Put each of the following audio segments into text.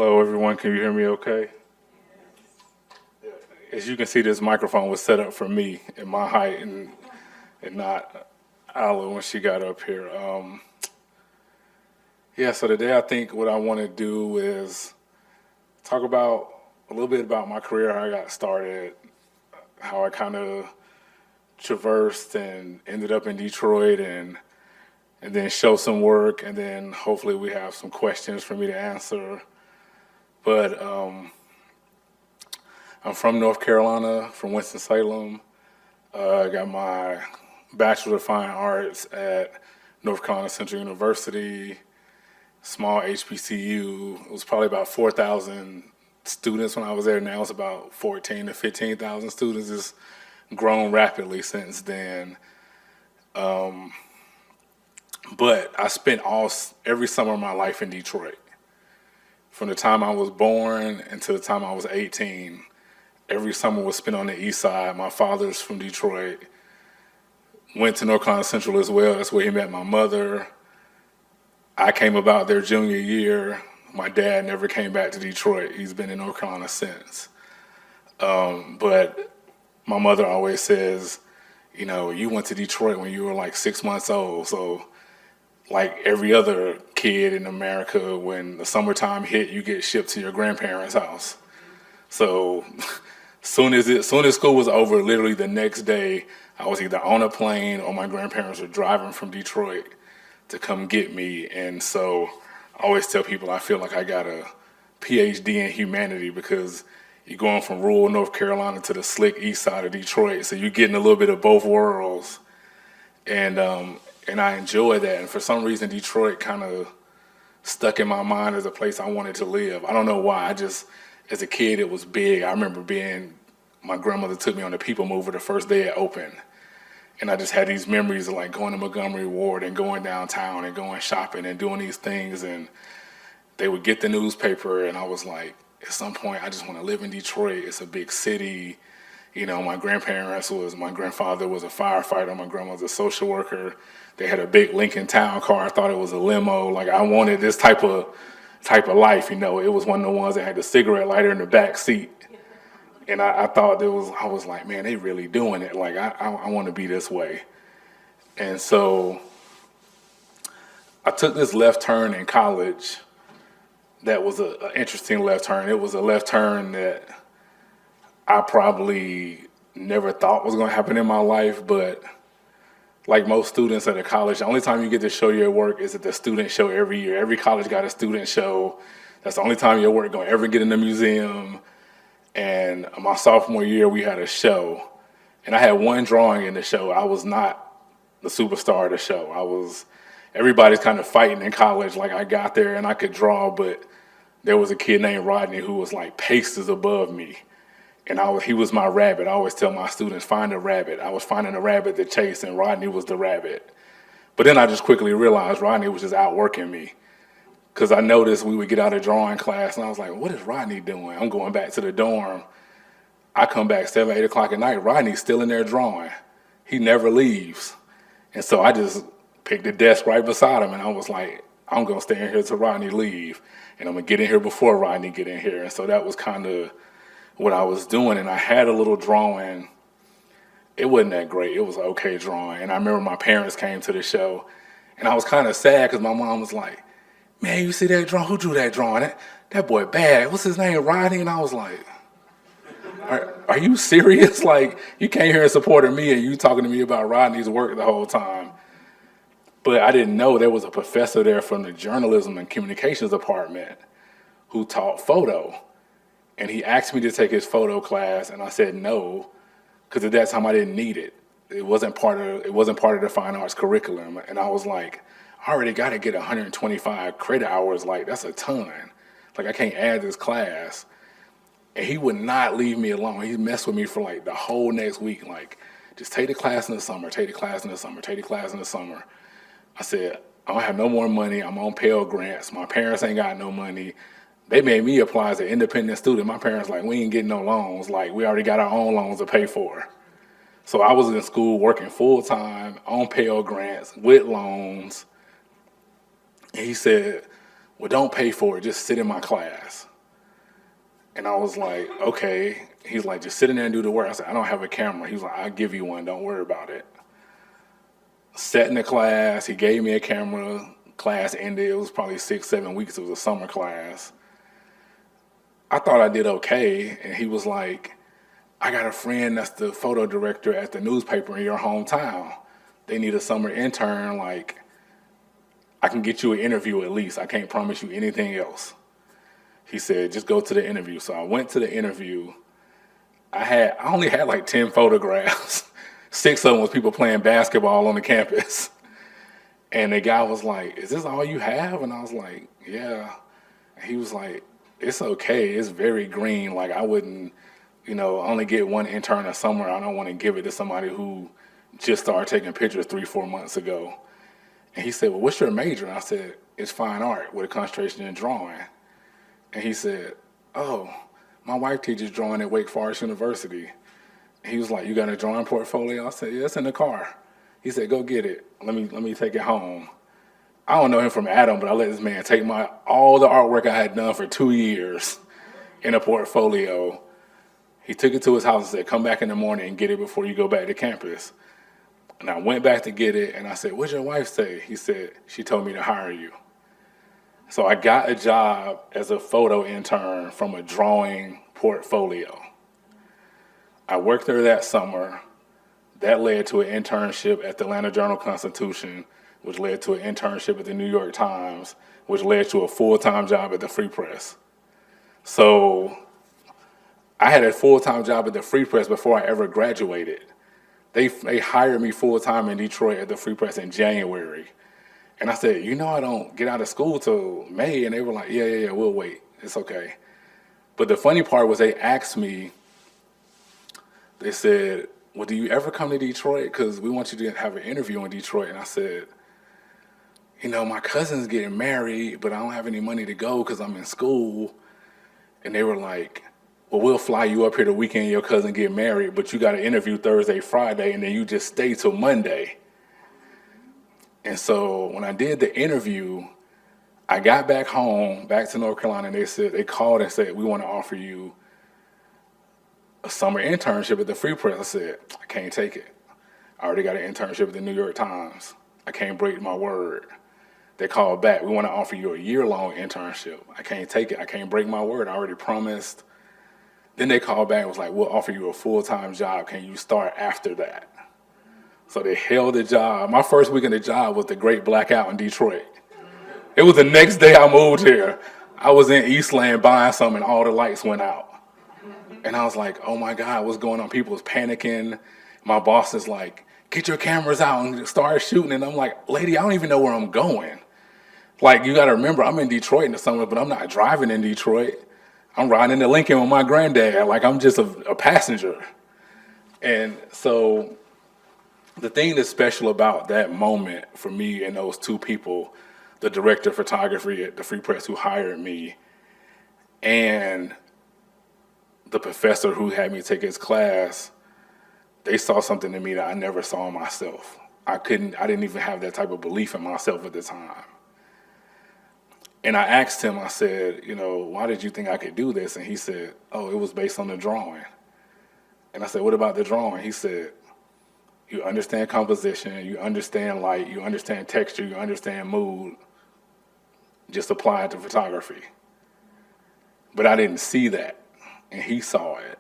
Hello, everyone. Can you hear me okay? As you can see, this microphone was set up for me and my height and not Ala when she got up here. Yeah, so today I think what I want to do is talk about a little bit about my career, how I got started, how I kind of traversed and ended up in Detroit and then show some work, and then hopefully we have some questions for me to answer. But I'm from North Carolina, from Winston-Salem. I got my Bachelor of Fine Arts at North Carolina Central University, small HBCU. It was probably about 4,000 students when I was there. Now it's about 14 to 15,000 students. It's grown rapidly since then. But I spent every summer of my life in Detroit. From the time I was born until the time I was 18, every summer was spent on the east side. My father's from Detroit. Went to North Carolina Central as well. That's where he met my mother. I came about their junior year. My dad never came back to Detroit. He's been in North Carolina since. But my mother always says, you know, you went to Detroit when you were like 6 months old. So like every other kid in America, when the summertime hit, you get shipped to your grandparents' house. So soon as school was over, literally the next day, I was either on a plane or my grandparents were driving from Detroit to come get me. And so I always tell people I feel like I got a PhD in humanity because you're going from rural North Carolina to the slick east side of Detroit. So you're getting a little bit of both worlds. And I enjoy that. And for some reason, Detroit kind of stuck in my mind as a place I wanted to live. I don't know why. As a kid, it was big. I remember my grandmother took me on the People Mover the first day it opened. And I just had these memories of like going to Montgomery Ward and going downtown and going shopping and doing these things. And they would get the newspaper and I was like, at some point, I just want to live in Detroit. It's a big city. You know, my grandfather was a firefighter. My grandmother's a social worker. They had a big Lincoln Town car. I thought it was a limo. Like I wanted this type of life, you know. It was one of the ones that had the cigarette lighter in the back seat. And I thought I was like, man, they really doing it. Like, I want to be this way. And so I took this left turn in college that was an interesting left turn. It was a left turn that I probably never thought was going to happen in my life. But like most students at a college, the only time you get to show your work is at the student show every year. Every college got a student show. That's the only time your work going to ever get in the museum. And my sophomore year, we had a show, and I had one drawing in the show. I was not the superstar of the show. Everybody's kind of fighting in college. Like I got there and I could draw, but there was a kid named Rodney who was like paces above me. And he was my rabbit. I always tell my students, find a rabbit. I was finding a rabbit to chase, and Rodney was the rabbit. But then I just quickly realized Rodney was just outworking me. Because I noticed we would get out of drawing class, and I was like, what is Rodney doing? I'm going back to the dorm. I come back 7, 8 o'clock at night. Rodney's still in there drawing. He never leaves. And so I just picked the desk right beside him, and I was like, I'm going to stay in here till Rodney leave. And I'm going to get in here before Rodney get in here. And so that was kind of what I was doing. And I had a little drawing. It wasn't that great. It was an okay drawing. And I remember my parents came to the show, and I was kind of sad because my mom was like, man, you see that drawing? Who drew that drawing? That boy bad. What's his name, Rodney? And I was like, are you serious? Like, you came here and supported me and you talking to me about Rodney's work the whole time. But I didn't know there was a professor there from the journalism and communications department who taught photo. And he asked me to take his photo class, and I said no, because at that time I didn't need it. It wasn't part of the fine arts curriculum. And I was like, I already got to get 125 credit hours. Like, that's a ton. Like, I can't add this class. And he would not leave me alone. He messed with me for like the whole next week. Like, just take the class in the summer, take the class in the summer, take the class in the summer. I said, I don't have no more money. I'm on Pell Grants. My parents ain't got no money. They made me apply as an independent student. My parents like, we ain't getting no loans. Like, we already got our own loans to pay for. So I was in school working full time on Pell Grants with loans. And he said, well, don't pay for it. Just sit in my class. And I was like, okay. He's like, just sit in there and do the work. I said, I don't have a camera. He was like, I'll give you one. Don't worry about it. Sat in the class. He gave me a camera. Class ended. It was probably 6, 7 weeks. It was a summer class. I thought I did okay. And he was like, I got a friend that's the photo director at the newspaper in your hometown. They need a summer intern. Like, I can get you an interview at least. I can't promise you anything else. He said, just go to the interview. So I went to the interview. I only had like 10 photographs. 6 of them was people playing basketball on the campus. And the guy was like, is this all you have? And I was like, yeah. And he was like, it's okay. It's very green. Like, I wouldn't, only get one intern a summer. I don't want to give it to somebody who just started taking pictures 3, 4 months ago. And he said, well, what's your major? And I said, it's fine art with a concentration in drawing. And he said, oh, my wife teaches drawing at Wake Forest University. He was like, you got a drawing portfolio? I said, yeah, it's in the car. He said, go get it. Let me take it home. I don't know him from Adam, but I let this man take all the artwork I had done for 2 years in a portfolio. He took it to his house and said, come back in the morning and get it before you go back to campus. And I went back to get it, and I said, what'd your wife say? He said, she told me to hire you. So I got a job as a photo intern from a drawing portfolio. I worked there that summer. That led to an internship at the Atlanta Journal-Constitution, which led to an internship at the New York Times, which led to a full-time job at the Free Press. So I had a full-time job at the Free Press before I ever graduated. They hired me full-time in Detroit at the Free Press in January. And I said, I don't get out of school till May. And they were like, yeah, we'll wait. It's okay. But the funny part was they asked me, they said, well, do you ever come to Detroit? Because we want you to have an interview in Detroit. And I said, my cousin's getting married, but I don't have any money to go because I'm in school. And they were like, well, we'll fly you up here the weekend your cousin get married, but you got to interview Thursday, Friday, and then you just stay till Monday. And so when I did the interview, I got back home, back to North Carolina, and they called and said, we want to offer you a summer internship at the Free Press. I said, I can't take it. I already got an internship at the New York Times. I can't break my word. They called back, we want to offer you a year-long internship. I can't take it. I can't break my word. I already promised. Then they called back and was like, we'll offer you a full-time job. Can you start after that? So they held the job. My first week in the job was the great blackout in Detroit. It was the next day I moved here. I was in Eastland buying something and all the lights went out. And I was like, oh my God, what's going on? People was panicking. My boss is like, get your cameras out and start shooting. And I'm like, lady, I don't even know where I'm going. Like, you got to remember, I'm in Detroit in the summer, but I'm not driving in Detroit. I'm riding into Lincoln with my granddad. Like, I'm just a passenger. And so the thing that's special about that moment for me and those two people, the director of photography at the Free Press who hired me and the professor who had me take his class, they saw something in me that I never saw in myself. I didn't even have that type of belief in myself at the time. And I asked him, I said, why did you think I could do this? And he said, oh, it was based on the drawing. And I said, what about the drawing? He said, you understand composition, you understand light, you understand texture, you understand mood. Just apply it to photography. But I didn't see that, and he saw it.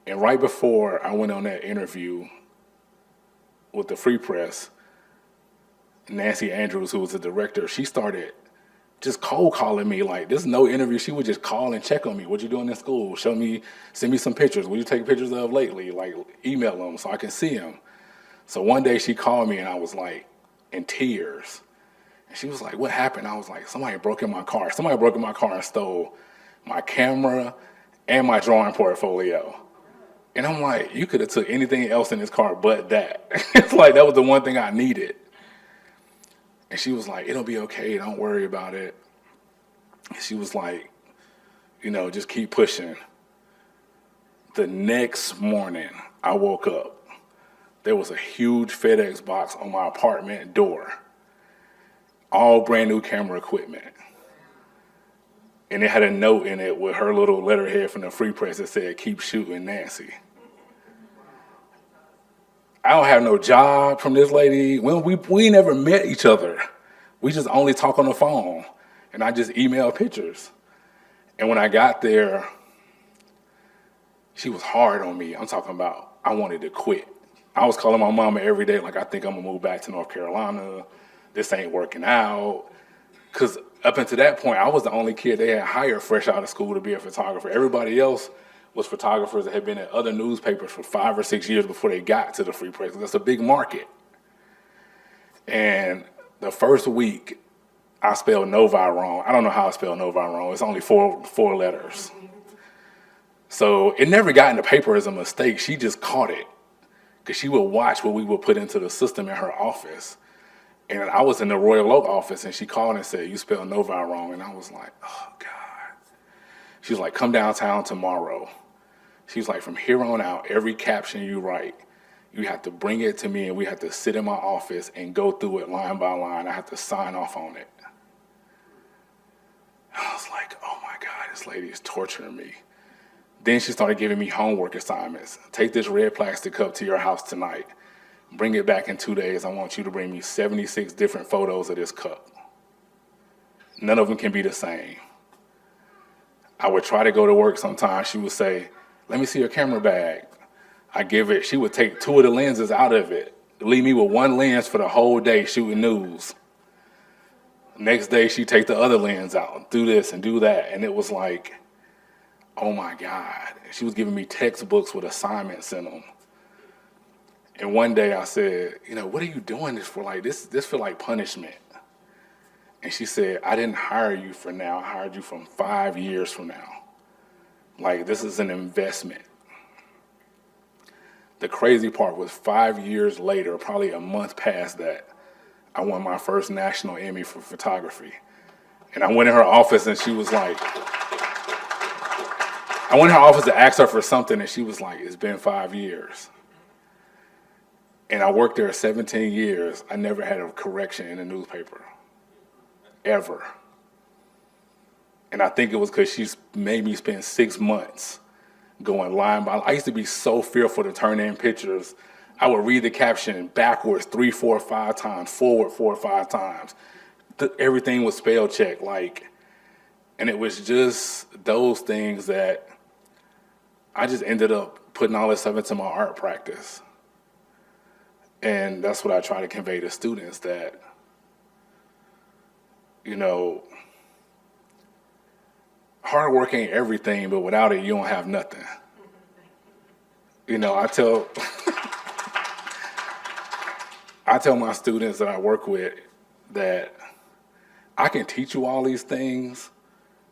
And right before I went on that interview with the Free Press, Nancy Andrews, who was the director, she started just cold calling me. Like, there's no interview. She would just call and check on me. What you doing in school? Send me some pictures. What you take pictures of lately? Like, email them so I can see them. So one day she called me and I was like in tears. And she was like, what happened? I was like, somebody broke in my car. Somebody broke in my car and stole my camera and my drawing portfolio. And I'm like, you could have took anything else in this car but that. It's like, that was the one thing I needed. And she was like, it'll be okay. Don't worry about it. And she was like, just keep pushing. The next morning, I woke up. There was a huge FedEx box on my apartment door. All brand new camera equipment. And it had a note in it with her little letterhead from the Free Press that said, "Keep shooting, Nancy." I don't have no job from this lady. We never met each other. We just only talk on the phone. And I just email pictures. And when I got there, she was hard on me. I'm talking about I wanted to quit. I was calling my mama every day like, I think I'm going to move back to North Carolina. This ain't working out. Because up until that point, I was the only kid they had hired fresh out of school to be a photographer. Everybody else was photographers that had been at other newspapers for 5 or 6 years before they got to the Free Press. That's a big market. And the first week, I spelled Novi wrong. I don't know how I spelled Novi wrong. It's only four letters. So it never got in the paper as a mistake. She just caught it because she would watch what we would put into the system in her office. And I was in the Royal Oak office, and she called and said, "You spelled Novi wrong." And I was like, oh, God. She was like, "Come downtown tomorrow." She was like, "From here on out, every caption you write, you have to bring it to me, and we have to sit in my office and go through it line by line. I have to sign off on it." I was like, oh, my God, this lady is torturing me. Then she started giving me homework assignments. "Take this red plastic cup to your house tonight. Bring it back in 2 days. I want you to bring me 76 different photos of this cup. None of them can be the same." I would try to go to work sometimes. She would say, "Let me see your camera bag." She would take 2 of the lenses out of it, leave me with 1 lens for the whole day shooting news. Next day, she'd take the other lens out, do this and do that. And it was like, oh my God. She was giving me textbooks with assignments in them. And one day I said, "What are you doing this for? Like this feel like punishment." And she said, "I didn't hire you for now. I hired you from 5 years from now. Like, this is an investment." The crazy part was 5 years later, probably a month past that, I won my first national Emmy for photography. And I went in her office and she was like, I went in her office to ask her for something and she was like, "It's been 5 years. And I worked there 17 years. I never had a correction in a newspaper, ever." And I think it was because she made me spend 6 months going line by line. I used to be so fearful to turn in pictures. I would read the caption backwards 3, 4, 5 times, forward 4 or 5 times. Everything was spell checked, and it was just those things that I just ended up putting all this stuff into my art practice. And that's what I try to convey to students, that, hard work ain't everything, but without it, you don't have nothing. I tell I tell my students that I work with that I can teach you all these things,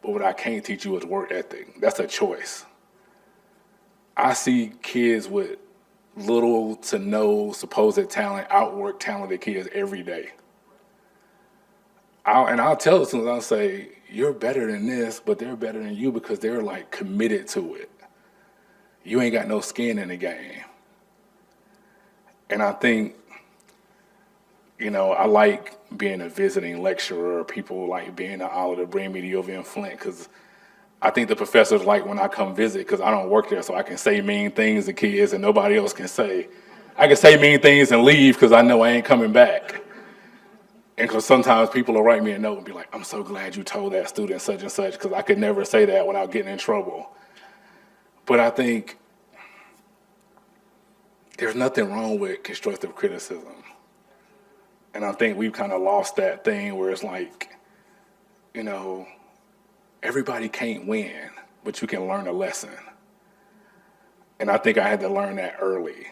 but what I can't teach you is work ethic. That's a choice. I see kids with little to no supposed talent outwork talented kids every day. I'll tell the students, I'll say, "You're better than this, but they're better than you because they're committed to it. You ain't got no skin in the game." And I think, I like being a visiting lecturer. People like being an honor to bring me to UM-Flint because I think the professors like when I come visit because I don't work there, so I can say mean things to kids and nobody else can say. I can say mean things and leave because I know I ain't coming back. And because sometimes people will write me a note and be like, "I'm so glad you told that student such and such," because I could never say that without getting in trouble. But I think there's nothing wrong with constructive criticism. And I think we've kind of lost that thing where it's everybody can't win, but you can learn a lesson. And I think I had to learn that early.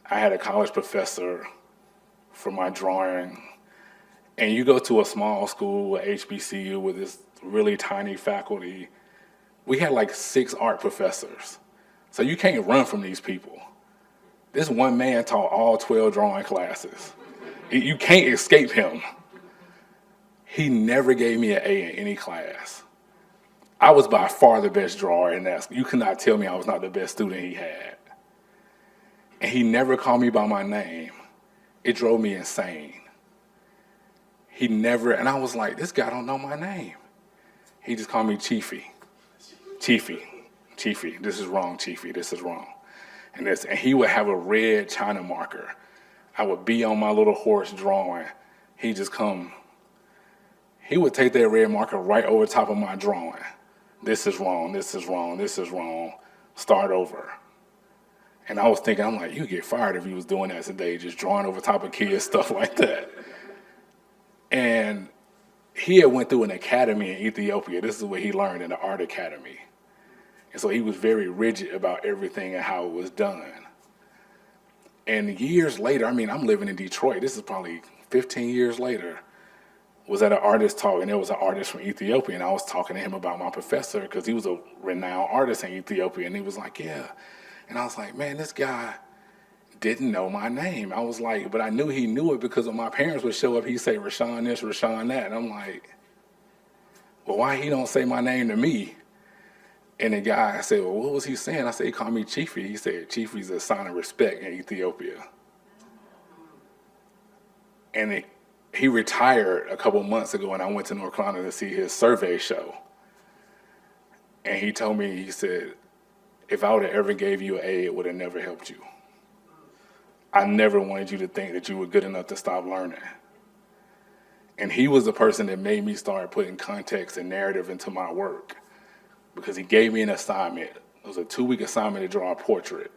I had a college professor for my drawing, and you go to a small school, a HBCU, with this really tiny faculty. We had 6 art professors. So you can't run from these people. This one man taught all 12 drawing classes. You can't escape him. He never gave me an A in any class. I was by far the best drawer in that. You could not tell me I was not the best student he had. And he never called me by my name. It drove me insane. He never, and I was like, this guy don't know my name. He just called me Chiefy. Chiefy. Chiefy. This is wrong, Chiefy. This is wrong. And he would have a red China marker. I would be on my little horse drawing. He just come. He would take that red marker right over top of my drawing. This is wrong. This is wrong. This is wrong. Start over. And I was thinking, I'm like, you get fired if you was doing that today, just drawing over top of kids, stuff like that. And he had went through an academy in Ethiopia. This is what he learned in the art academy. And so he was very rigid about everything and how it was done. And years later, I mean, I'm living in Detroit. This is probably 15 years later. Was at an artist talk, and there was an artist from Ethiopia, and I was talking to him about my professor because he was a renowned artist in Ethiopia, and he was like, yeah. And I was like, man, this guy didn't know my name. I was like, but I knew he knew it because when my parents would show up, he'd say Rashaun this, Rashaun that. And I'm like, well, why he don't say my name to me? And the guy, I said, well, what was he saying? I said, he called me Chiefy. He said, Chiefy's a sign of respect in Ethiopia. And he retired a couple months ago, and I went to North Carolina to see his survey show. And he told me, he said, if I would have ever gave you an A, it would have never helped you. I never wanted you to think that you were good enough to stop learning. And he was the person that made me start putting context and narrative into my work, because he gave me an assignment. It was a 2-week assignment to draw a portrait.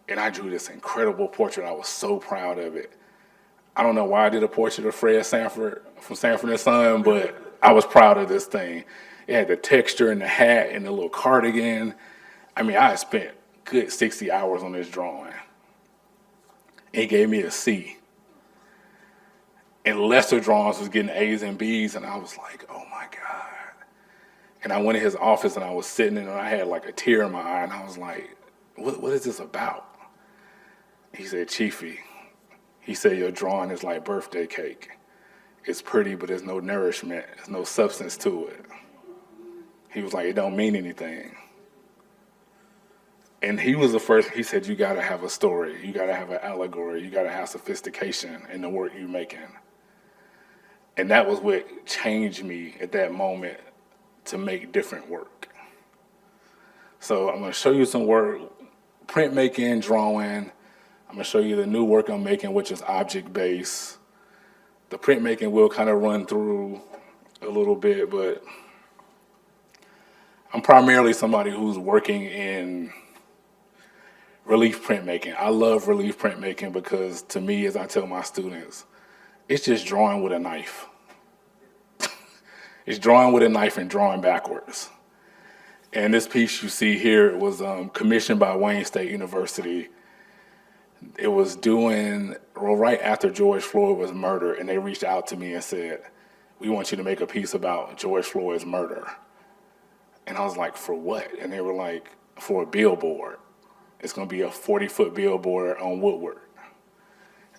And I drew this incredible portrait. I was so proud of it. I don't know why I did a portrait of Fred Sanford from Sanford & Son, but I was proud of this thing. It had the texture and the hat and the little cardigan. I mean, I had spent good 60 hours on this drawing. He gave me a C. And lesser drawings was getting A's and B's, and I was like, oh my God. And I went in his office, and I was sitting in, and I had like a tear in my eye, and I was like, what is this about? He said, Chiefy. He said, your drawing is like birthday cake. It's pretty, but there's no nourishment. There's no substance to it. He was like, it don't mean anything. And he was the first, he said, you got to have a story. You got to have an allegory. You got to have sophistication in the work you're making. And that was what changed me at that moment to make different work. So I'm going to show you some work, printmaking, drawing. I'm going to show you the new work I'm making, which is object-based. The printmaking will kind of run through a little bit, but I'm primarily somebody who's working in relief printmaking. I love relief printmaking because, to me, as I tell my students, it's just drawing with a knife. It's drawing with a knife and drawing backwards. And this piece you see here was commissioned by Wayne State University. It was right after George Floyd was murdered, and they reached out to me and said, we want you to make a piece about George Floyd's murder. And I was like, for what? And they were like, for a billboard. It's going to be a 40-foot billboard on Woodward.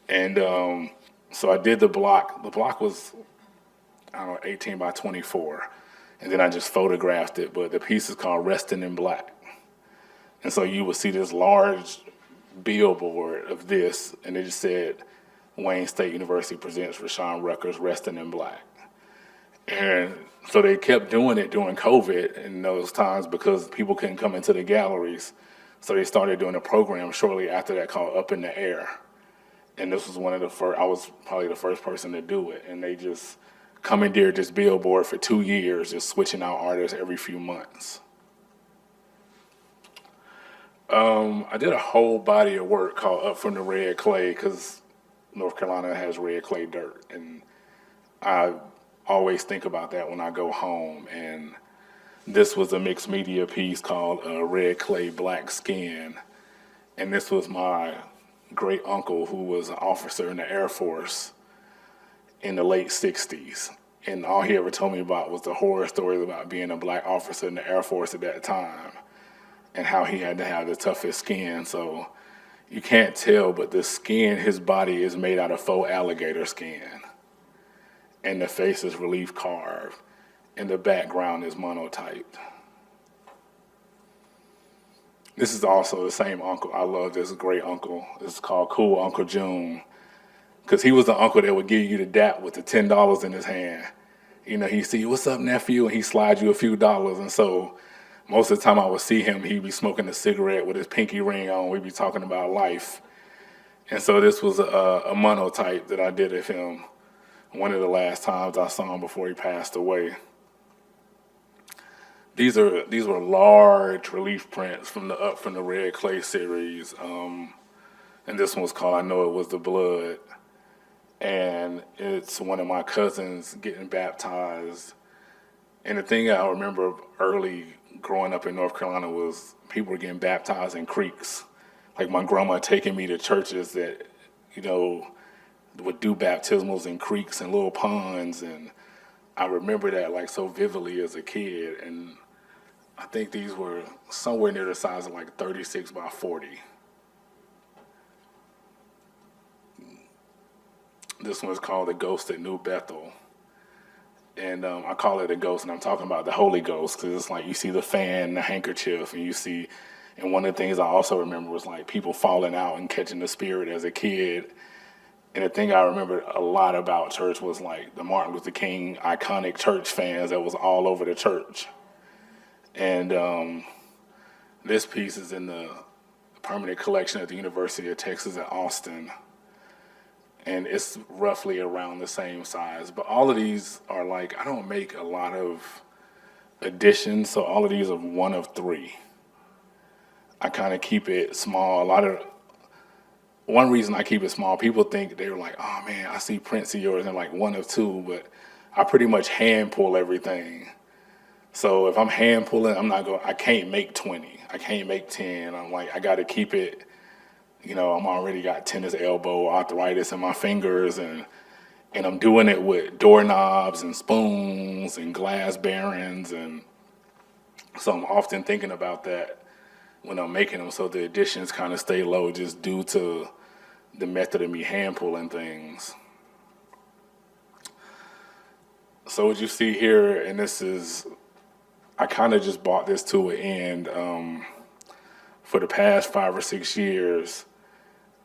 And so I did the block. The block was, 18 by 24. And then I just photographed it. But the piece is called Resting in Black. And so you will see this large billboard of this, and it just said, Wayne State University presents Rashaun Rucker's Resting in Black. And so they kept doing it during COVID in those times because people couldn't come into the galleries. So they started doing a program shortly after that called Up in the Air. And this was one of the first, I was probably the first person to do it. And they just commandeered this billboard for 2 years, just switching out artists every few months. I did a whole body of work called Up from the Red Clay because North Carolina has red clay dirt. And I always think about that when I go home. And this was a mixed media piece called Red Clay, Black Skin. And this was my great uncle who was an officer in the Air Force in the late 60s. And all he ever told me about was the horror stories about being a black officer in the Air Force at that time and how he had to have the toughest skin. So you can't tell, but the skin, his body is made out of faux alligator skin. And the face is relief carved. And the background is monotyped. This is also the same uncle. I love this great uncle. This is called Cool Uncle June. Because he was the uncle that would give you the dap with the $10 in his hand. He see, what's up, nephew? And he slides you a few dollars. And so most of the time I would see him, he'd be smoking a cigarette with his pinky ring on. We'd be talking about life. And so this was a monotype that I did of him. One of the last times I saw him before he passed away. These were large relief prints from the Up from the Red Clay series, and this one was called "I Know It Was the Blood," and it's one of my cousins getting baptized. And the thing I remember early growing up in North Carolina was people were getting baptized in creeks. Like my grandma taking me to churches that, you know, would do baptismals in creeks and little ponds, and I remember that like so vividly as a kid. And I think these were somewhere near the size of like 36 by 40. This one's called The Ghost at New Bethel. And I call it a ghost, and I'm talking about the Holy Ghost, because it's like you see the fan, the handkerchief, and you see, and one of the things I also remember was like people falling out and catching the spirit as a kid. And the thing I remember a lot about church was like the Martin Luther King iconic church fans that was all over the church. And this piece is in the permanent collection at the University of Texas at Austin. And it's roughly around the same size. But all of these are like, I don't make a lot of editions, so all of these are one of three. I kind of keep it small. One reason I keep it small, people think they're like, oh man, I see prints of yours and like one of two, but I pretty much hand pull everything. So if I'm hand pulling, I can't make 20. I can't make 10. I'm like, I got to keep it, I'm already got tennis elbow, arthritis in my fingers, and I'm doing it with doorknobs and spoons and glass bearings. And so I'm often thinking about that when I'm making them, so the additions kind of stay low just due to the method of me hand pulling things. So what you see here, and I kind of just bought this to an end. For the past 5 or 6 years,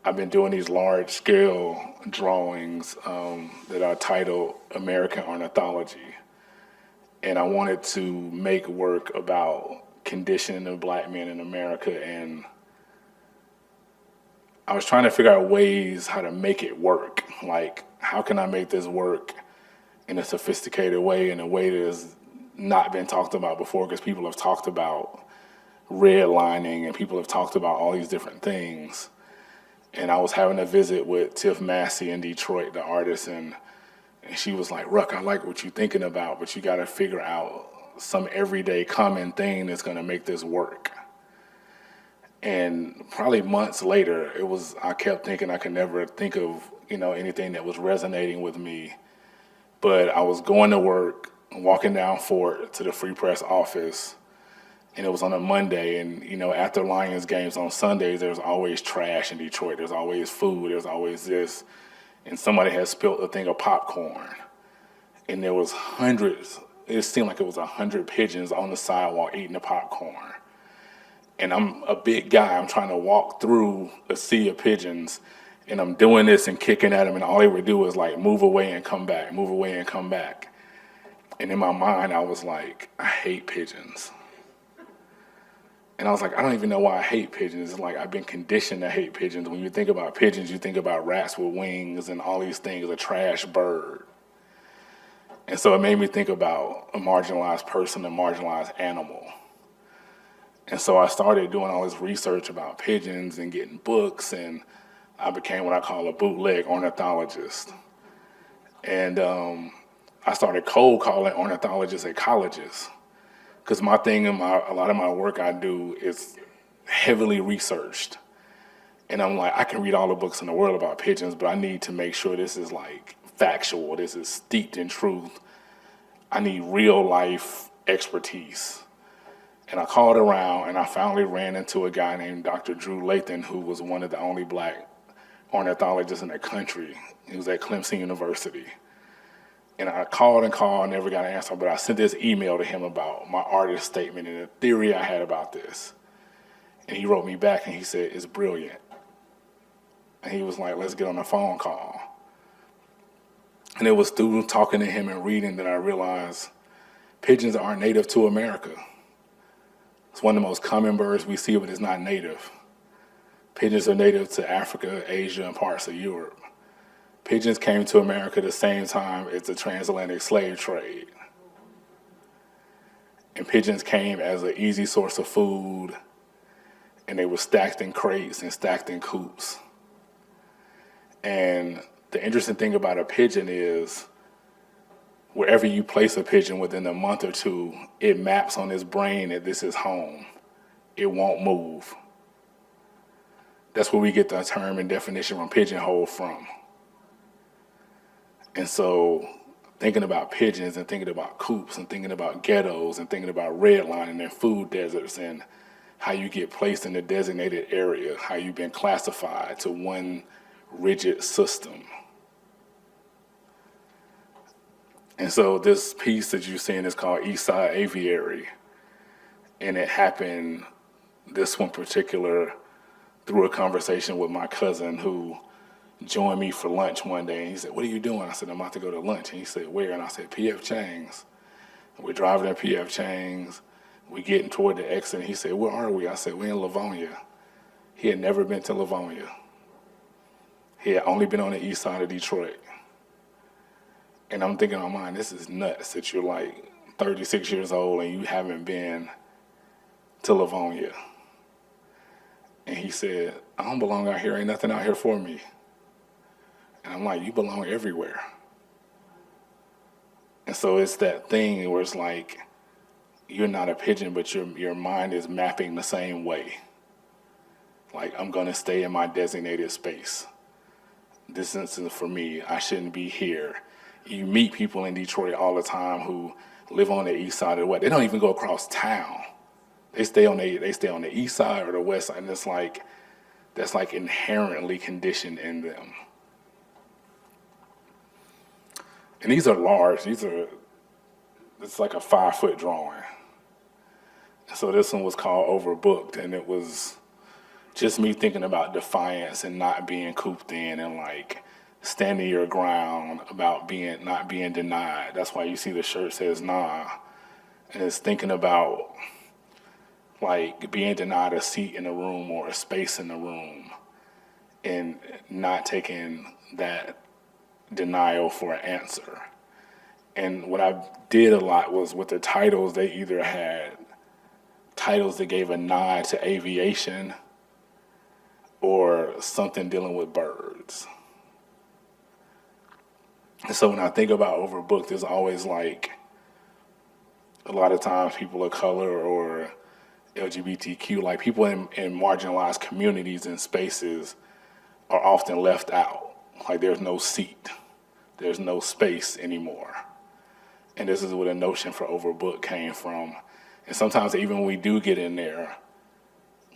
I've been doing these large scale drawings that are titled American Ornithology. And I wanted to make work about conditioning of black men in America, and I was trying to figure out ways how to make it work. Like, how can I make this work in a sophisticated way, in a way that has not been talked about before, because people have talked about redlining and people have talked about all these different things. And I was having a visit with Tiff Massey in Detroit, the artist, and she was like, Ruck, I like what you're thinking about, but you got to figure out some everyday common thing that's going to make this work. And probably months later, I kept thinking I could never think of, anything that was resonating with me. But I was going to work, walking down Fort to the Free Press office, and it was on a Monday. And, after Lions games on Sundays, there's always trash in Detroit. There's always food. There's always this. And somebody had spilled a thing of popcorn. And there was hundreds. It seemed like it was 100 pigeons on the sidewalk eating the popcorn. And I'm a big guy. I'm trying to walk through a sea of pigeons. And I'm doing this and kicking at them. And all they would do is like move away and come back, move away and come back. And in my mind, I was like, I hate pigeons. And I was like, I don't even know why I hate pigeons. It's like I've been conditioned to hate pigeons. When you think about pigeons, you think about rats with wings and all these things, a trash bird. And so it made me think about a marginalized person, a marginalized animal. And so I started doing all this research about pigeons and getting books, and I became what I call a bootleg ornithologist. And I started cold calling ornithologists ecologists. Because my thing and a lot of my work I do is heavily researched. And I'm like, I can read all the books in the world about pigeons, but I need to make sure this is like factual, this is steeped in truth. I need real life expertise. And I called around, and I finally ran into a guy named Dr. Drew Lathan, who was one of the only black ornithologists in the country. He was at Clemson University. And I called and called, never got an answer, but I sent this email to him about my artist statement and the theory I had about this. And he wrote me back and he said, it's brilliant. And he was like, let's get on a phone call. And it was through talking to him and reading that I realized pigeons aren't native to America. It's one of the most common birds we see, but it's not native. Pigeons are native to Africa, Asia, and parts of Europe. Pigeons came to America the same time as the transatlantic slave trade. And pigeons came as an easy source of food, and they were stacked in crates and stacked in coops. And the interesting thing about a pigeon is wherever you place a pigeon within a month or two, it maps on its brain that this is home. It won't move. That's where we get the term and definition from pigeonhole from. And so thinking about pigeons and thinking about coops and thinking about ghettos and thinking about redlining and food deserts and how you get placed in a designated area, how you've been classified to one rigid system. And so this piece that you're seeing is called Eastside Aviary. And it happened, this one particular, through a conversation with my cousin who joined me for lunch one day. And he said, "What are you doing?" I said, "I'm about to go to lunch." And he said, "Where?" And I said, "P.F. Chang's." And we're driving to P.F. Chang's. We're getting toward the exit. And he said, "Where are we?" I said, "We're in Livonia." He had never been to Livonia. He had only been on the east side of Detroit. And I'm thinking in my mind, this is nuts that you're like 36 years old and you haven't been to Livonia. And he said, "I don't belong out here. Ain't nothing out here for me." And I'm like, "You belong everywhere." And so it's that thing where it's like, you're not a pigeon, but your mind is mapping the same way. Like, I'm going to stay in my designated space. This isn't for me. I shouldn't be here. You meet people in Detroit all the time who live on the east side of the west. They don't even go across town. They stay on the east side or the west side, and it's like that's like inherently conditioned in them. And these are large. It's like a 5-foot drawing. So this one was called Overbooked, and it was just me thinking about defiance and not being cooped in and like standing your ground about not being denied. That's why you see the shirt says "nah," and it's thinking about like being denied a seat in a room or a space in the room and not taking that denial for an answer. And what I did a lot was with the titles, they either had titles that gave a nod to aviation or something dealing with birds. And so when I think about Overbooked, it's always like a lot of times people of color or LGBTQ, like people in marginalized communities and spaces are often left out. Like there's no seat, there's no space anymore. And this is where the notion for Overbooked came from. And sometimes even when we do get in there,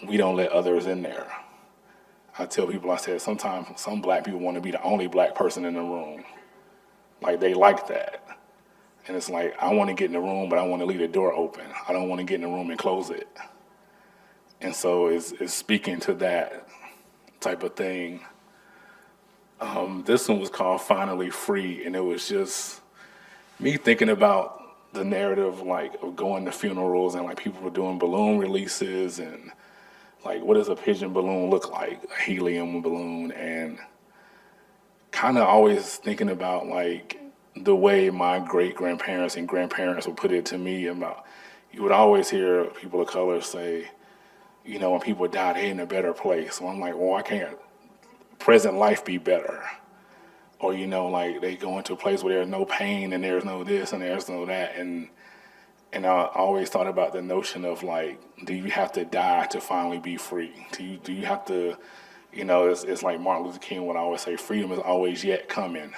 we don't let others in there. I tell people, I said, sometimes some black people want to be the only black person in the room. Like they like that. And it's like, I want to get in the room, but I want to leave the door open. I don't want to get in the room and close it. And so it's speaking to that type of thing. This one was called Finally Free, and it was just me thinking about the narrative like of going to funerals and like people were doing balloon releases and like what does a pigeon balloon look like, a helium balloon, and kind of always thinking about like the way my great-grandparents and grandparents would put it to me about, you would always hear people of color say, you know, when people die, they're in a better place. So I'm like, well, why can't present life be better? Or, you know, like they go into a place where there's no pain and there's no this and there's no that. And I always thought about the notion of like, do you have to die to finally be free? Do you have to, you know, it's like Martin Luther King would always say, freedom is always yet coming,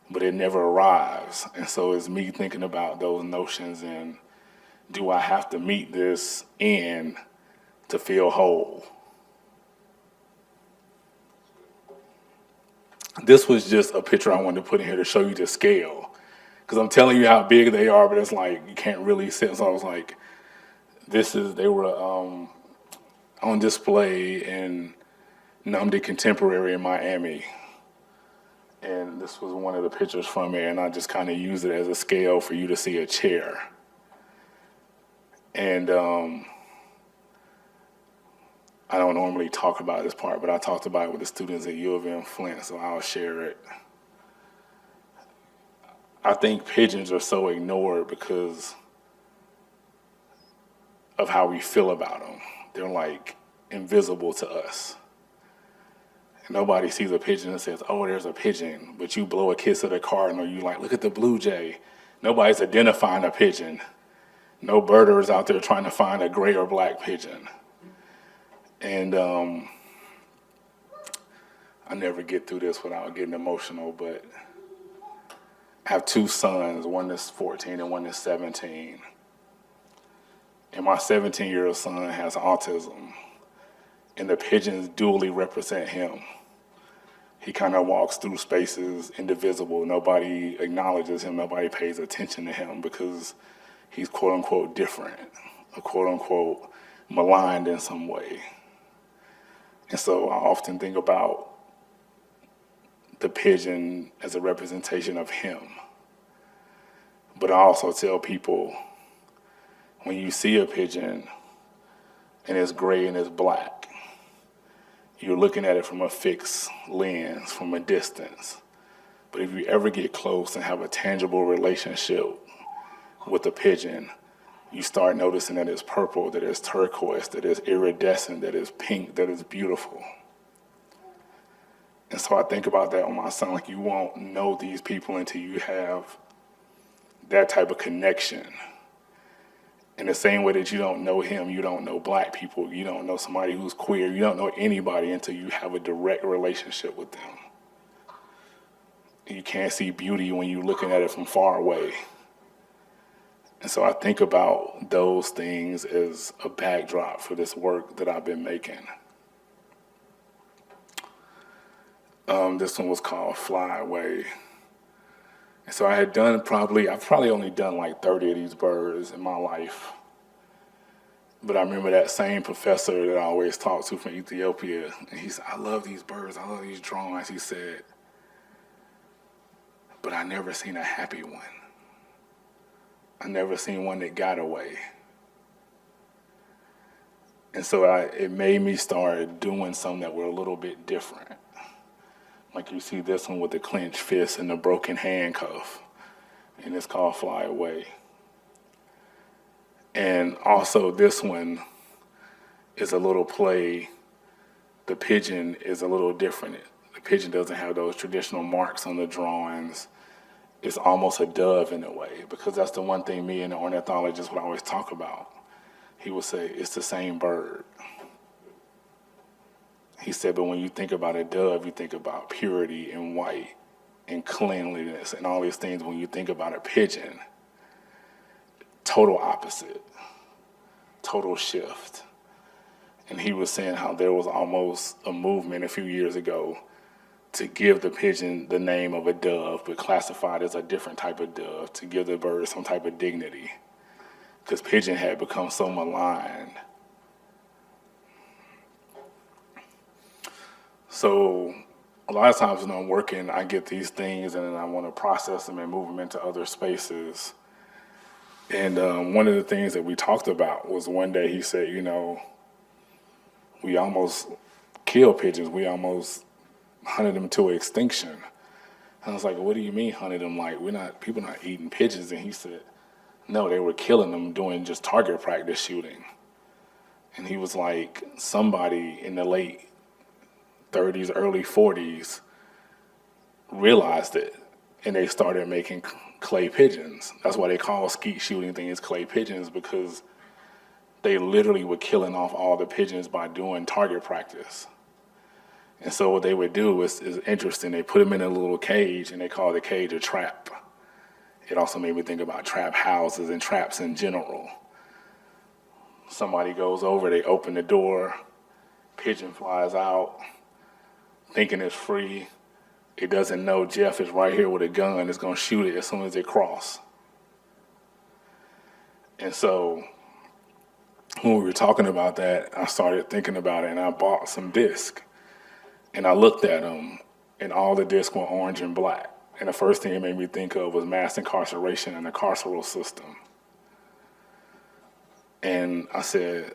but it never arrives. And so it's me thinking about those notions and do I have to meet this end to feel whole? This was just a picture I wanted to put in here to show you the scale. Because I'm telling you how big they are, but it's like you can't really sit. So I was like, they were on display in Namdi Contemporary in Miami. And this was one of the pictures from it, and I just kind of used it as a scale for you to see a chair. And I don't normally talk about this part, but I talked about it with the students at UM-Flint, so I'll share it. I think pigeons are so ignored because of how we feel about them. They're like invisible to us. Nobody sees a pigeon and says, oh, there's a pigeon, but you blow a kiss at a cardinal, you like, look at the blue jay. Nobody's identifying a pigeon. No birder is out there trying to find a gray or black pigeon. And I never get through this without getting emotional, but I have two sons, one that's 14 and one that's 17. And my 17-year-old son has autism, and the pigeons dually represent him. He kind of walks through spaces indivisible. Nobody acknowledges him. Nobody pays attention to him because he's quote unquote different, or quote unquote maligned in some way. And so I often think about the pigeon as a representation of him. But I also tell people, when you see a pigeon and it's gray and it's black, you're looking at it from a fixed lens, from a distance. But if you ever get close and have a tangible relationship with a pigeon, you start noticing that it's purple, that it's turquoise, that it's iridescent, that it's pink, that it's beautiful. And so I think about that with my son, like you won't know these people until you have that type of connection. In the same way that you don't know him, you don't know black people, you don't know somebody who's queer, you don't know anybody until you have a direct relationship with them. You can't see beauty when you're looking at it from far away. And so I think about those things as a backdrop for this work that I've been making. This one was called Fly Away. And so I've probably only done like 30 of these birds in my life. But I remember that same professor that I always talked to from Ethiopia, and he said, I love these birds, I love these drawings. He said, but I never seen a happy one. I never seen one that got away. And so it made me start doing some that were a little bit different. Like you see this one with the clenched fist and the broken handcuff, and it's called Fly Away. And also this one is a little play. The pigeon is a little different. The pigeon doesn't have those traditional marks on the drawings. It's almost a dove in a way, because that's the one thing me and the ornithologist would always talk about. He would say, it's the same bird. He said, but when you think about a dove, you think about purity and white and cleanliness and all these things. When you think about a pigeon, total opposite, total shift. And he was saying how there was almost a movement a few years ago to give the pigeon the name of a dove, but classified as a different type of dove, to give the bird some type of dignity, because pigeon had become so maligned. So a lot of times when I'm working, I get these things and then I want to process them and move them into other spaces. And one of the things that we talked about was one day he said, we almost killed pigeons. We almost hunted them to extinction. And I was like, what do you mean hunted them? Like, people not eating pigeons. And he said, no, they were killing them doing just target practice shooting. And he was like, somebody in the late 30s, early 40s realized it, and they started making clay pigeons. That's why they call skeet shooting things clay pigeons, because they literally were killing off all the pigeons by doing target practice. And so what they would do is interesting. They put them in a little cage, and they call the cage a trap. It also made me think about trap houses and traps in general. Somebody goes over, they open the door, pigeon flies out, thinking it's free. It doesn't know Jeff is right here with a gun. It's going to shoot it as soon as they cross. And so when we were talking about that, I started thinking about it, and I bought some discs. And I looked at them, and all the discs were orange and black. And the first thing it made me think of was mass incarceration and the carceral system. And I said,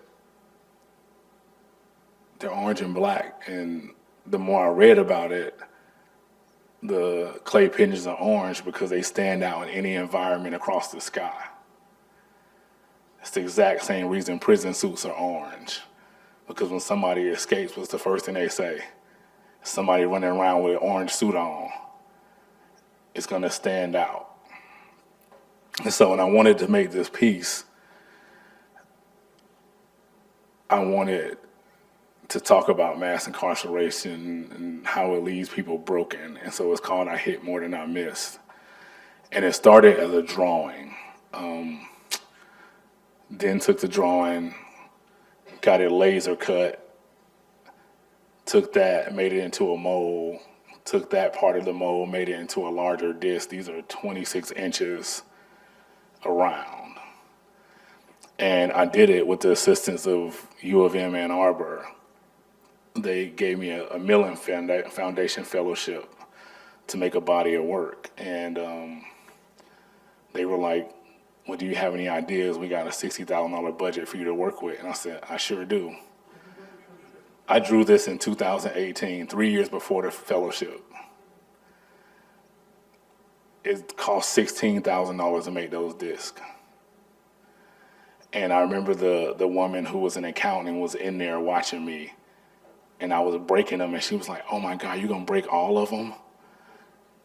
they're orange and black. And the more I read about it, the clay pigeons are orange because they stand out in any environment across the sky. It's the exact same reason prison suits are orange. Because when somebody escapes, what's the first thing they say? Somebody running around with an orange suit on. It's going to stand out. And so when I wanted to make this piece, I wanted to talk about mass incarceration and how it leaves people broken. And so it's called I Hit More Than I Missed. And it started as a drawing. Then took the drawing, got it laser cut, took that, made it into a mold, took that part of the mold, made it into a larger disc. These are 26 inches around. And I did it with the assistance of U of M Ann Arbor. They gave me a Millen Foundation fellowship to make a body of work. And they were like, well, do you have any ideas? We got a $60,000 budget for you to work with. And I said, I sure do. I drew this in 2018, 3 years before the fellowship. It cost $16,000 to make those discs. And I remember the woman who was an accountant was in there watching me, and I was breaking them, and she was like, oh my God, you gonna break all of them?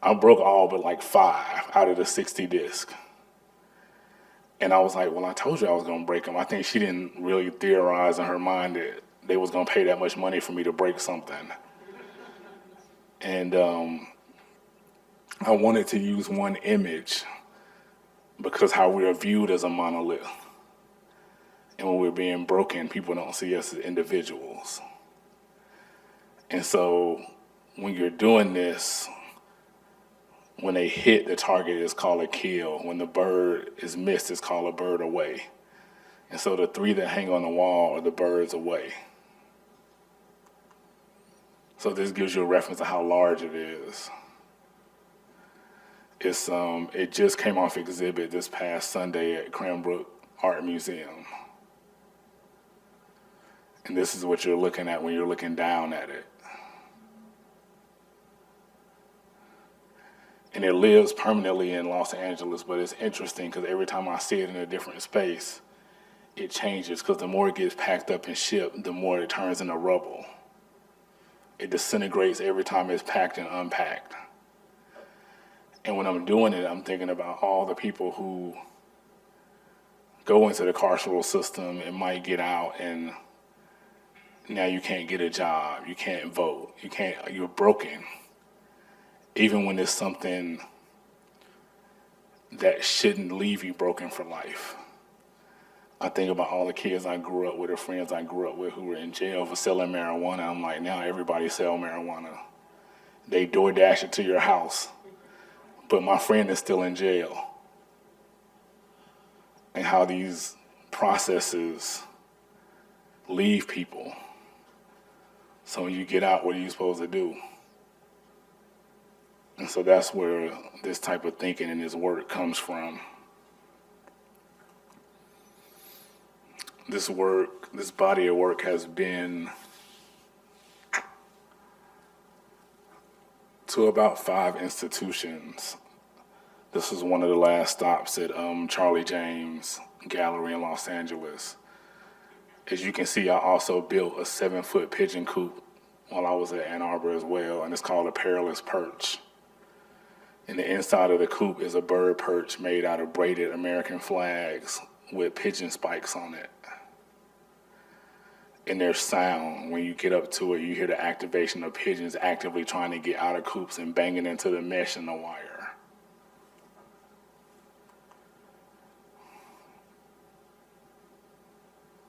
I broke all but like 5 out of the 60 discs. And I was like, well, I told you I was gonna break them. I think she didn't really theorize in her mind that they was gonna pay that much money for me to break something. And I wanted to use one image because how we are viewed as a monolith. And when we're being broken, people don't see us as individuals. And so when you're doing this, when they hit the target, it's called a kill. When the bird is missed, it's called a bird away. And so the 3 that hang on the wall are the birds away. So this gives you a reference to how large it is. It just came off exhibit this past Sunday at Cranbrook Art Museum. And this is what you're looking at when you're looking down at it. And it lives permanently in Los Angeles, but it's interesting because every time I see it in a different space, it changes because the more it gets packed up and shipped, the more it turns into rubble. It disintegrates every time it's packed and unpacked. And when I'm doing it, I'm thinking about all the people who go into the carceral system and might get out, and now you can't get a job, you can't vote, you're broken. Even when it's something that shouldn't leave you broken for life. I think about all the kids I grew up with or friends I grew up with who were in jail for selling marijuana. I'm like, now everybody sell marijuana. They DoorDash it to your house, but my friend is still in jail. And how these processes leave people. So when you get out, what are you supposed to do? And so that's where this type of thinking and this work comes from. This work, this body of work has been to about 5 institutions. This is one of the last stops at Charlie James Gallery in Los Angeles. As you can see, I also built a 7-foot pigeon coop while I was at Ann Arbor as well, and it's called a perilous perch. And the inside of the coop is a bird perch made out of braided American flags with pigeon spikes on it. And there's sound. When you get up to it, you hear the activation of pigeons actively trying to get out of coops and banging into the mesh and the wire.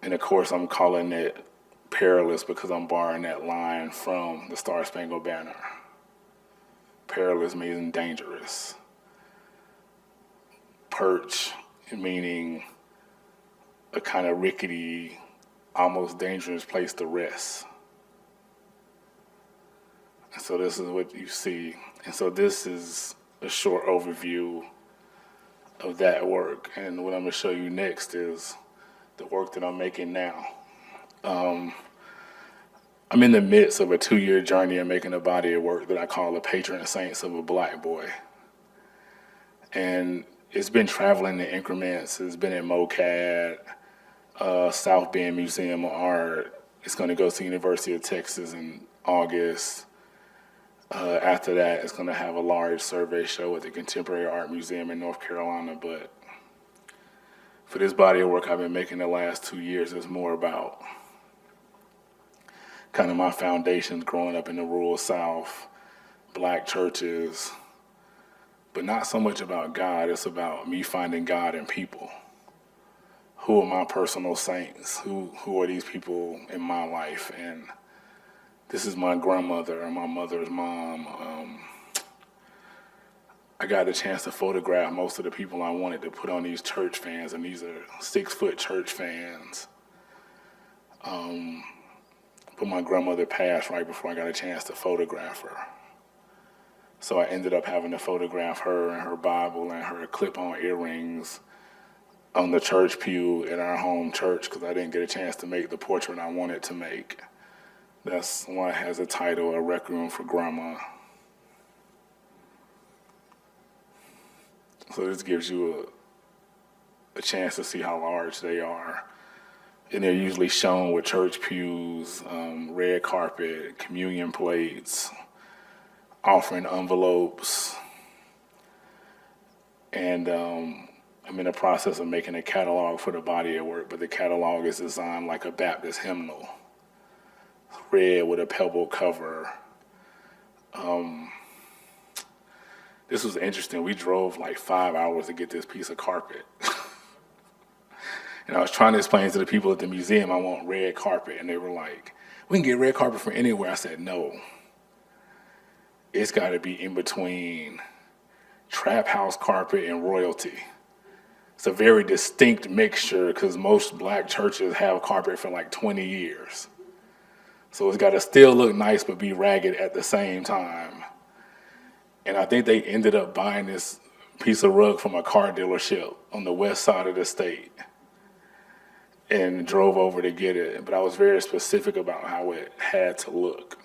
And of course, I'm calling it perilous because I'm borrowing that line from the Star Spangled Banner. Perilous meaning dangerous. Perch meaning a kind of rickety, almost dangerous place to rest. And so this is what you see. And so this is a short overview of that work. And what I'm going to show you next is the work that I'm making now. I'm in the midst of a 2-year journey of making a body of work that I call the Patron Saints of a Black Boy. And it's been traveling in increments. It's been at MoCAD, South Bend Museum of Art. It's going to go to the University of Texas in August. After that, it's going to have a large survey show at the Contemporary Art Museum in North Carolina. But for this body of work I've been making the last 2 years, it's more about kind of my foundations growing up in the rural South, Black churches, but not so much about God. It's about me finding God in people. Who are my personal saints? Who are these people in my life? And this is my grandmother and my mother's mom. I got a chance to photograph most of the people I wanted to put on these church fans, and these are 6-foot church fans. But my grandmother passed right before I got a chance to photograph her. So I ended up having to photograph her and her Bible and her clip-on earrings on the church pew at our home church because I didn't get a chance to make the portrait I wanted to make. That's why it has a title, A Requiem for Grandma. So this gives you a chance to see how large they are. And they're usually shown with church pews, red carpet, communion plates, offering envelopes. And I'm in the process of making a catalog for the body of work, but the catalog is designed like a Baptist hymnal. Red with a pebble cover. This was interesting. We drove like 5 hours to get this piece of carpet. And I was trying to explain to the people at the museum I want red carpet, and they were like, we can get red carpet from anywhere. I said, no. It's got to be in between trap house carpet and royalty. It's a very distinct mixture because most Black churches have carpet for like 20 years. So it's got to still look nice but be ragged at the same time. And I think they ended up buying this piece of rug from a car dealership on the west side of the state and drove over to get it. But I was very specific about how it had to look.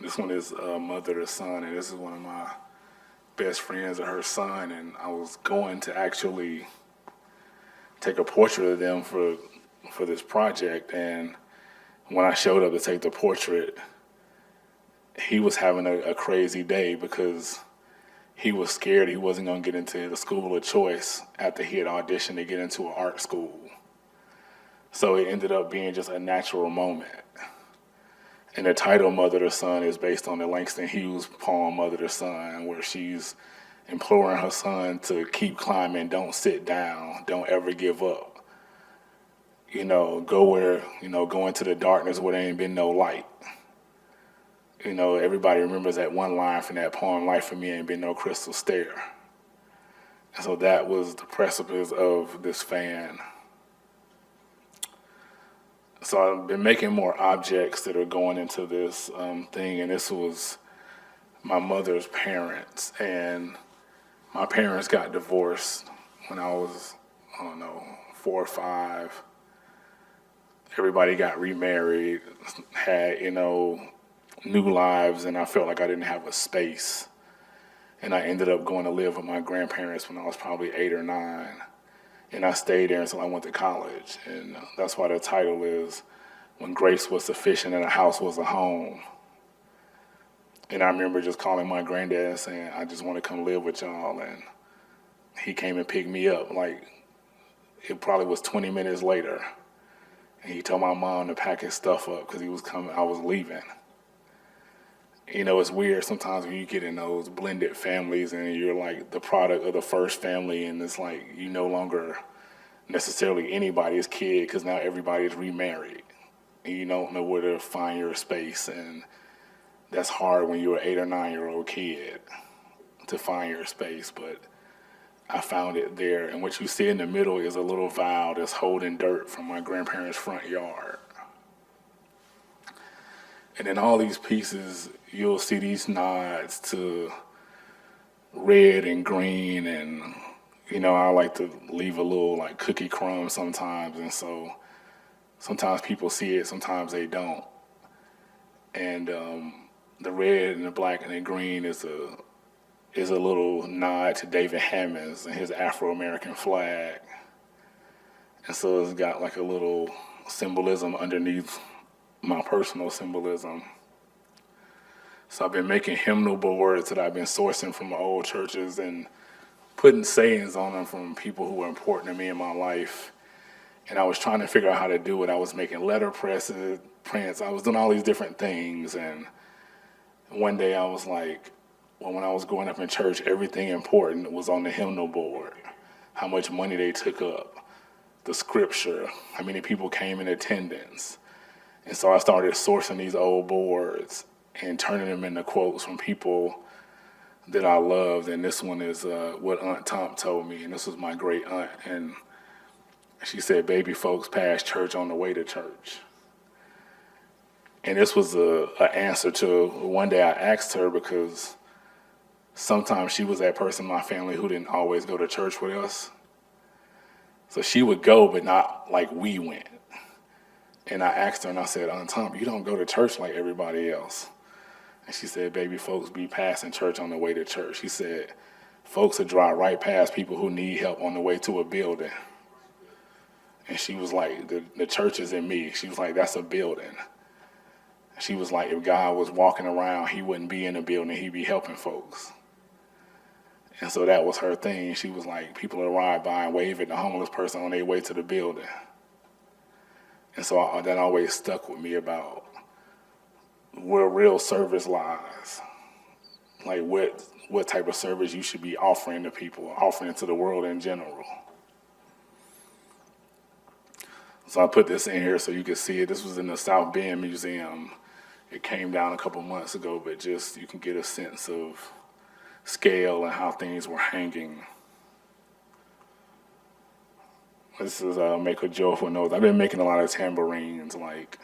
This one is mother to son, and this is one of my best friends of her son. And I was going to actually take a portrait of them for this project. And when I showed up to take the portrait, he was having a crazy day because he was scared he wasn't going to get into the school of choice after he had auditioned to get into an art school. So it ended up being just a natural moment. And the title Mother to Son is based on the Langston Hughes poem Mother to Son, where she's imploring her son to keep climbing, don't sit down, don't ever give up. You know, go into the darkness where there ain't been no light. You know, everybody remembers that one line from that poem, life for me ain't been no crystal stair. And so that was the precipice of this fan. So I've been making more objects that are going into this thing, and this was my mother's parents. And my parents got divorced when I was, 4 or 5. Everybody got remarried, had, new lives, and I felt like I didn't have a space. And I ended up going to live with my grandparents when I was probably 8 or 9. And I stayed there until I went to college. And that's why the title is When Grace Was Sufficient and a House Was a Home. And I remember just calling my granddad and saying, I just want to come live with y'all. And he came and picked me up. Like, it probably was 20 minutes later. And he told my mom to pack his stuff up because he was coming. I was leaving. You know, it's weird sometimes when you get in those blended families and you're like the product of the first family, and it's like you no longer necessarily anybody's kid because now everybody's remarried. And you don't know where to find your space. And that's hard when you're an 8 or 9-year-old kid to find your space. But I found it there. And what you see in the middle is a little vial that's holding dirt from my grandparents' front yard. And in all these pieces, you'll see these nods to red and green, and I like to leave a little like cookie crumb sometimes, and so sometimes people see it, sometimes they don't. And the red and the black and the green is a little nod to David Hammons and his Afro-American flag. And so it's got like a little symbolism underneath my personal symbolism. So I've been making hymnal boards that I've been sourcing from old churches and putting sayings on them from people who were important to me in my life. And I was trying to figure out how to do it. I was making letter presses, prints. I was doing all these different things. And one day I was like, well, when I was growing up in church, everything important was on the hymnal board. How much money they took up, the scripture, how many people came in attendance. And so I started sourcing these old boards and turning them into quotes from people that I loved. And this one is what Aunt Tom told me. And this was my great aunt. And she said, baby folks pass church on the way to church. And this was an answer to one day I asked her, because sometimes she was that person in my family who didn't always go to church with us. So she would go, but not like we went. And I asked her and I said, Aunt Tom, you don't go to church like everybody else. And she said, baby folks be passing church on the way to church. She said, folks would drive right past people who need help on the way to a building. And she was like, the church is in me. She was like, that's a building. She was like, if God was walking around, he wouldn't be in a building, he'd be helping folks. And so that was her thing. She was like, people would ride by and wave at the homeless person on their way to the building. And so that always stuck with me about where real service lies. Like what type of service you should be offering to people, offering to the world in general. So I put this in here so you can see it. This was in the South Bend Museum. It came down a couple months ago, but just you can get a sense of scale and how things were hanging. This is Make a Joyful Noise. I've been making a lot of tambourines, like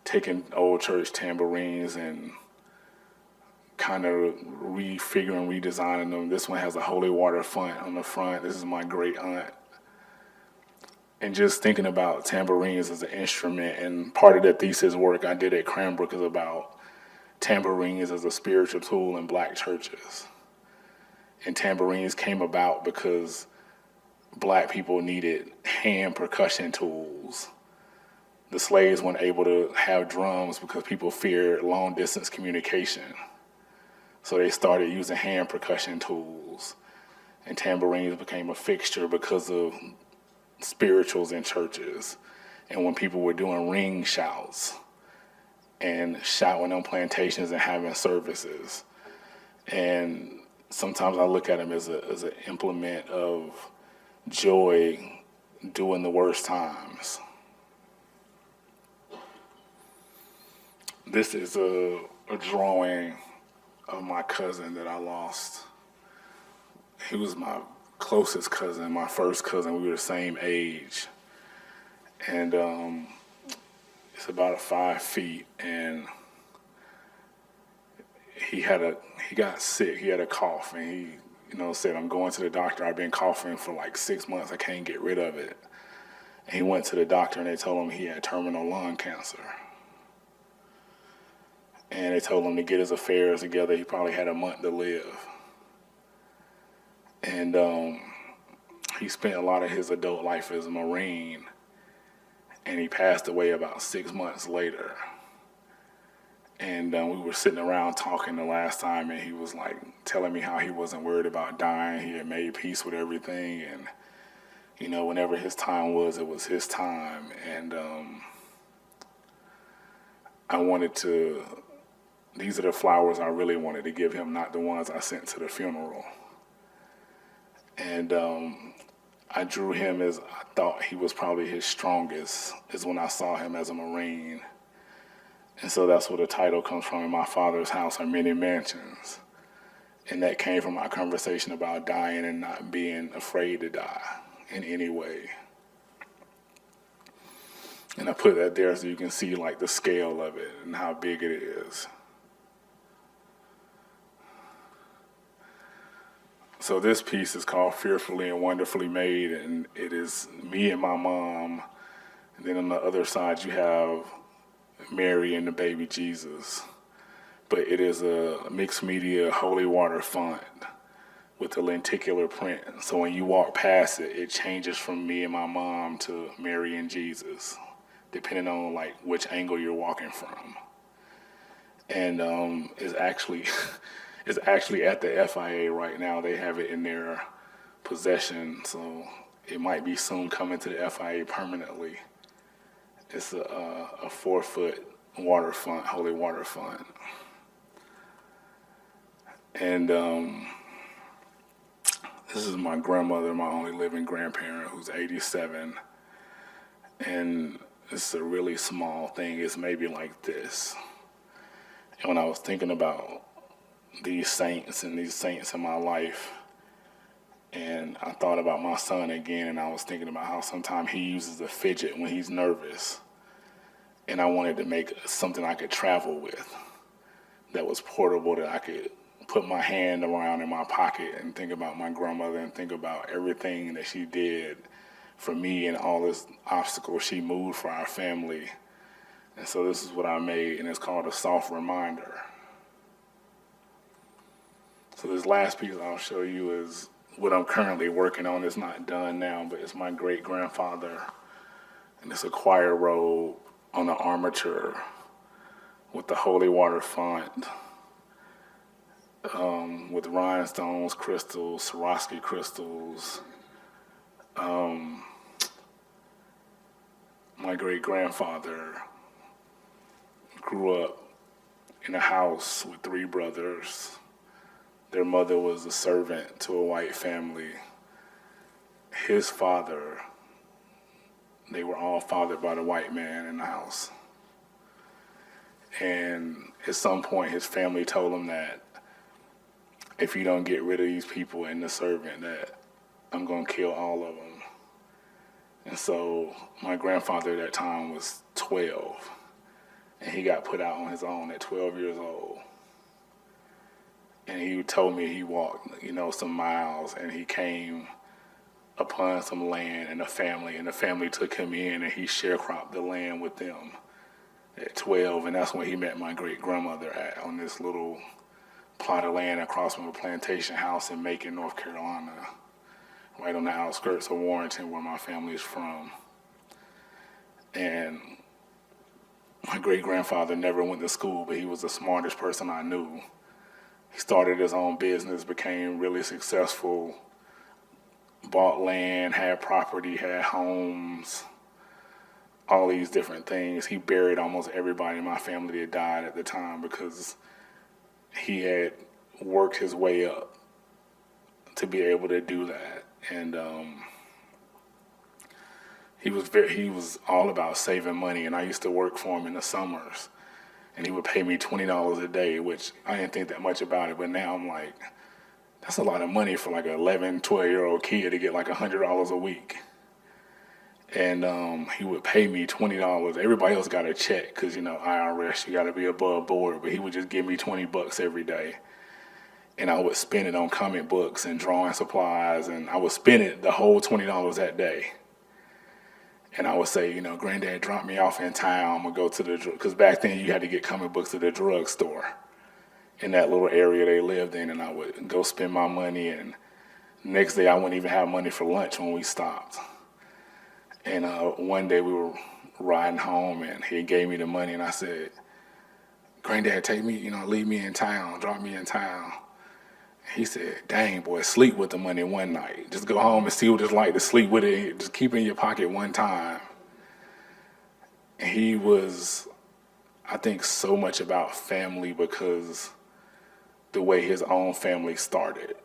taking old church tambourines and kind of refiguring, redesigning them. This one has a holy water font on the front. This is my great aunt. And just thinking about tambourines as an instrument, and part of the thesis work I did at Cranbrook is about tambourines as a spiritual tool in black churches. And tambourines came about because black people needed hand percussion tools. The slaves weren't able to have drums because people feared long distance communication. So they started using hand percussion tools. And tambourines became a fixture because of spirituals in churches. And when people were doing ring shouts and shouting on plantations and having services. And sometimes I look at them as an implement of joy during the worst times. This is a drawing of my cousin that I lost. He was my closest cousin, my first cousin. We were the same age. And it's about 5 feet, and he got sick. He had a cough, and he said, I'm going to the doctor. I've been coughing for like 6 months. I can't get rid of it. And he went to the doctor, and they told him he had terminal lung cancer. And they told him to get his affairs together. He probably had a month to live. And he spent a lot of his adult life as a Marine, and he passed away about 6 months later. And we were sitting around talking the last time, and he was like telling me how he wasn't worried about dying. He had made peace with everything, and whenever his time was, it was his time. And these are the flowers I really wanted to give him, not the ones I sent to the funeral. And I drew him as I thought he was probably his strongest, is when I saw him as a Marine. And so that's where the title comes from. In my father's house are many mansions. And that came from our conversation about dying and not being afraid to die in any way. And I put that there so you can see like the scale of it and how big it is. So this piece is called Fearfully and Wonderfully Made, and it is me and my mom. And then on the other side you have Mary and the baby Jesus. But it is a mixed media holy water font with a lenticular print. So when you walk past it, it changes from me and my mom to Mary and Jesus, depending on like which angle you're walking from. And it's actually it's actually at the FIA right now. They have it in their possession, so it might be soon coming to the FIA permanently. It's a 4-foot water font, holy water font. And this is my grandmother, my only living grandparent, who's 87. And it's a really small thing. It's maybe like this. And when I was thinking about these saints and these saints in my life, and I thought about my son again, and I was thinking about how sometimes he uses a fidget when he's nervous. And I wanted to make something I could travel with that was portable, that I could put my hand around in my pocket and think about my grandmother and think about everything that she did for me and all this obstacles she moved for our family. And so this is what I made, and it's called A Soft Reminder. So this last piece I'll show you is what I'm currently working on. It's not done now, but it's my great-grandfather, and it's a choir robe on an armature with the holy water font, with rhinestones, crystals, Swarovski crystals. My great-grandfather grew up in a house with 3 brothers. Their mother was a servant to a white family. His father, they were all fathered by the white man in the house. And at some point, his family told him that if you don't get rid of these people and the servant, that I'm going to kill all of them. And so my grandfather at that time was 12, and he got put out on his own at 12 years old. And he told me he walked, some miles, and he came upon some land and the family took him in, and he sharecropped the land with them at 12, and that's when he met my great-grandmother on this little plot of land across from a plantation house in Macon, North Carolina, right on the outskirts of Warrenton, where my family is from. And my great-grandfather never went to school, but he was the smartest person I knew. He started his own business, became really successful, bought land, had property, had homes, all these different things. He buried almost everybody in my family that died at the time because he had worked his way up to be able to do that. And he was all about saving money, and I used to work for him in the summers, and he would pay me $20 a day, which I didn't think that much about it, but now I'm like, that's a lot of money for like an 11, 12-year-old kid to get like $100 a week. And he would pay me $20. Everybody else got a check because, IRS, you got to be above board, but he would just give me $20 every day. And I would spend it on comic books and drawing supplies, and I would spend it the whole $20 that day. And I would say, Granddad, drop me off in town. I'm going to go to because back then you had to get comic books at the drugstore in that little area they lived in, and I would go spend my money, and the next day I wouldn't even have money for lunch when we stopped. And one day we were riding home, and he gave me the money, and I said, Granddad, take me, leave me in town, drop me in town. He said, dang, boy, sleep with the money one night. Just go home and see what it's like to sleep with it. Just keep it in your pocket one time. And he was, I think, so much about family because the way his own family started.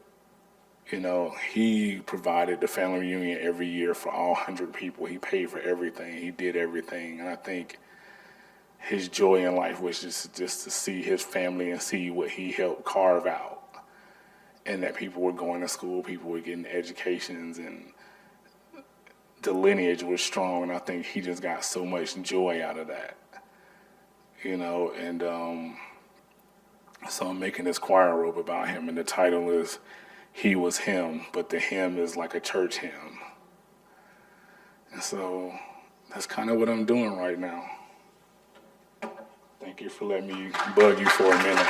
He provided the family reunion every year for all 100 people. He paid for everything. He did everything. And I think his joy in life was just to see his family and see what he helped carve out. And that people were going to school, people were getting educations, and the lineage was strong, and I think he just got so much joy out of that, and so I'm making this choir robe about him, and the title is He Was Him, but the hymn is like a church hymn. And so that's kind of what I'm doing right now. Thank you for letting me bug you for a minute.